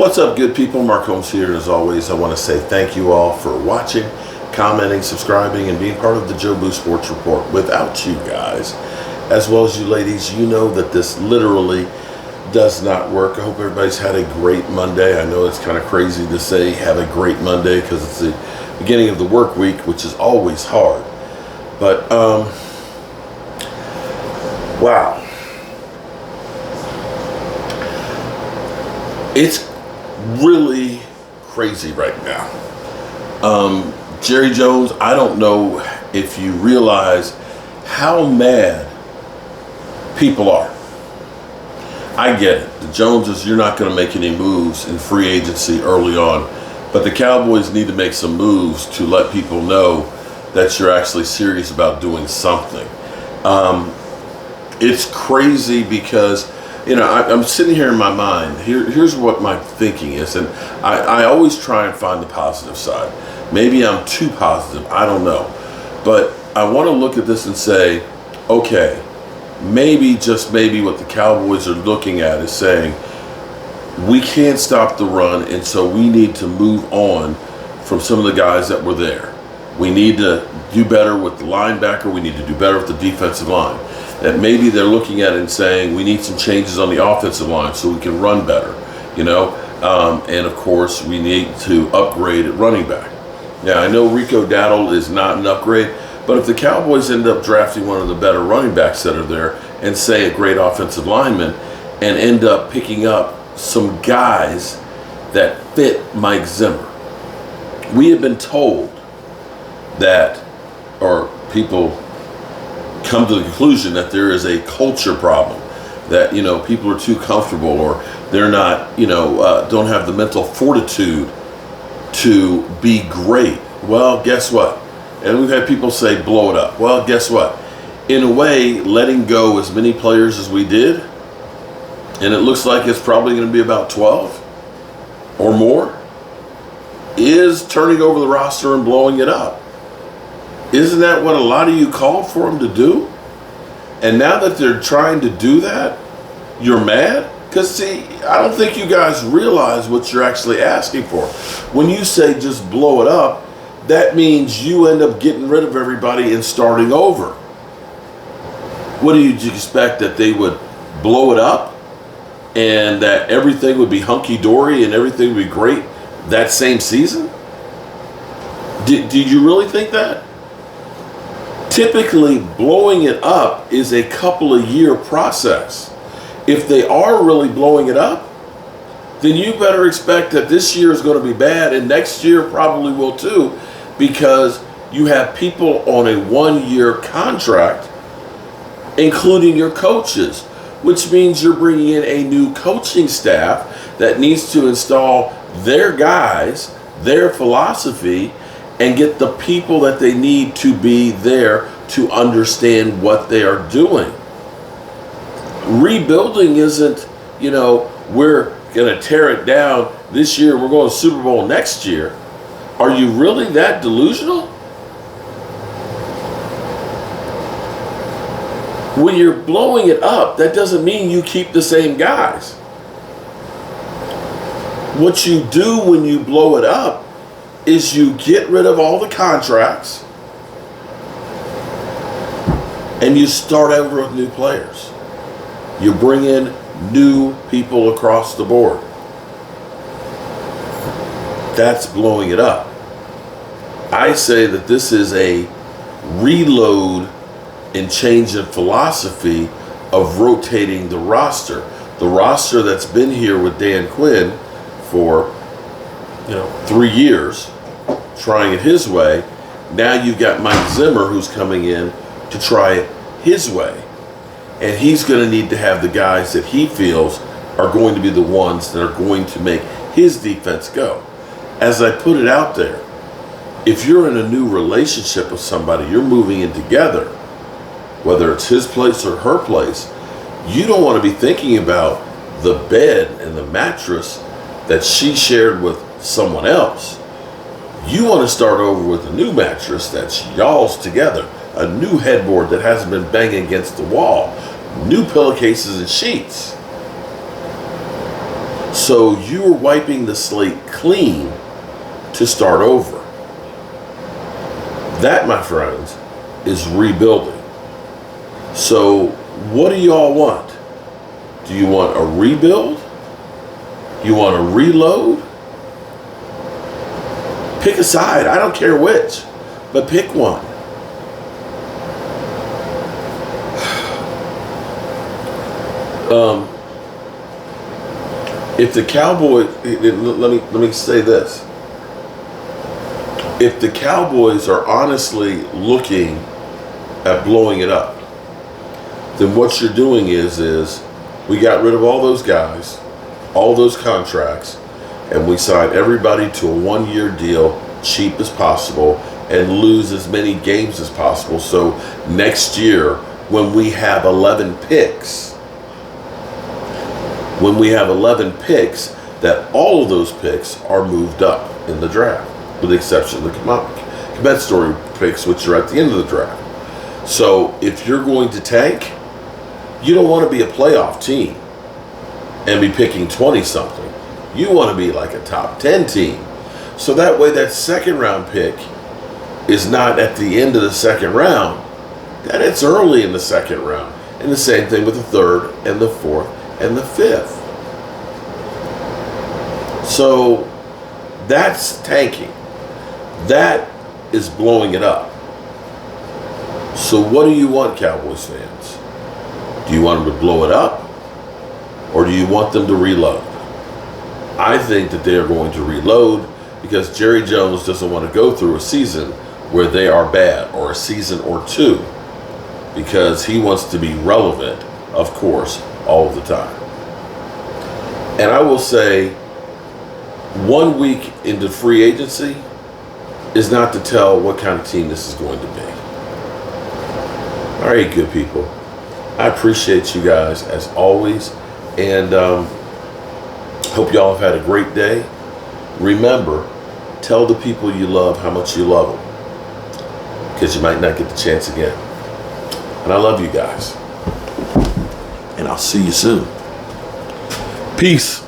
What's up, good people? Mark Holmes here, and as always, I want to say thank you all for watching, commenting, subscribing, and being part of the Joe Boo Sports Report. Without you guys, as well as you ladies, you know that this literally does not work. I hope everybody's had a great Monday. I know it's kind of crazy to say have a great Monday because it's the beginning of the work week, which is always hard. But, wow. It's really crazy right now. Jerry Jones, I don't know if you realize how mad people are. I get it. The Joneses, you're not going to make any moves in free agency early on, but the Cowboys need to make some moves to let people know that you're actually serious about doing something. It's crazy because, you know, I'm sitting here in my mind. Here's what my thinking is, and I always try and find the positive side. Maybe I'm too positive, I don't know. But I want to look at this and say, okay, maybe, just maybe what the Cowboys are looking at is saying, we can't stop the run, and so we need to move on from some of the guys that were there. We need to do better with the linebacker. We need to do better with the defensive line. That maybe they're looking at it and saying, we need some changes on the offensive line so we can run better, you know? And of course, we need to upgrade at running back. Now, I know Rico Dowdle is not an upgrade, but if the Cowboys end up drafting one of the better running backs that are there and say a great offensive lineman and end up picking up some guys that fit Mike Zimmer. We have been told that, or people come to the conclusion that there is a culture problem, that, you know, people are too comfortable, or they're not, you know, don't have the mental fortitude to be great. Well, guess what? And we've had people say, blow it up. Well, guess what? In a way, letting go as many players as we did, and it looks like it's probably going to be about 12 or more, is turning over the roster and blowing it up. Isn't that what a lot of you called for them to do? And now that they're trying to do that, you're mad? Because, see, I don't think you guys realize what you're actually asking for. When you say just blow it up, that means you end up getting rid of everybody and starting over. What do you expect, that they would blow it up and that everything would be hunky-dory and everything would be great that same season? Did you really think that? Typically, blowing it up is a couple of year process. If they are really blowing it up, then you better expect that this year is going to be bad and next year probably will too, because you have people on a 1-year contract, including your coaches, which means you're bringing in a new coaching staff that needs to install their guys, their philosophy, and get the people that they need to be there to understand what they are doing. Rebuilding isn't, you know, we're going to tear it down this year, we're going to Super Bowl next year. Are you really that delusional? When you're blowing it up, that doesn't mean you keep the same guys. What you do when you blow it up is you get rid of all the contracts and you start over with new players. You bring in new people across the board. That's blowing it up. I say that this is a reload and change in philosophy of rotating the roster. The roster that's been here with Dan Quinn for, you know, 3 years, trying it his way. Now you've got Mike Zimmer who's coming in to try it his way. And he's going to need to have the guys that he feels are going to be the ones that are going to make his defense go. As I put it out there, if you're in a new relationship with somebody, you're moving in together, whether it's his place or her place, you don't want to be thinking about the bed and the mattress that she shared with someone else. You want to start over with a new mattress that's y'all's together, a new headboard that hasn't been banging against the wall, new pillowcases and sheets. So you are wiping the slate clean to start over. That, my friends, is rebuilding. So what do y'all want? Do you want a rebuild? You want to reload? Pick a side. I don't care which, but pick one. If the Cowboys, let me say this. If the Cowboys are honestly looking at blowing it up, then what you're doing is we got rid of all those guys, all those contracts, and we signed everybody to a 1-year deal, cheap as possible, and lose as many games as possible. So next year, when we have 11 picks, that all of those picks are moved up in the draft, with the exception of the compensatory picks, which are at the end of the draft. So if you're going to tank, you don't want to be a playoff team and be picking 20-something. You want to be like a top 10 team. So that way that second round pick is not at the end of the second round, that it's early in the second round. And the same thing with the third and the fourth and the fifth. So that's tanking. That is blowing it up. So what do you want, Cowboys fans? Do you want them to blow it up, or do you want them to reload? I think that they are going to reload, because Jerry Jones doesn't want to go through a season where they are bad, or a season or two, because he wants to be relevant, of course, all of the time. And I will say, 1 week into free agency is not to tell what kind of team this is going to be. All right, good people. I appreciate you guys as always, and hope y'all have had a great day. Remember, tell the people you love how much you love them, because you might not get the chance again. And I love you guys, and I'll see you soon. Peace.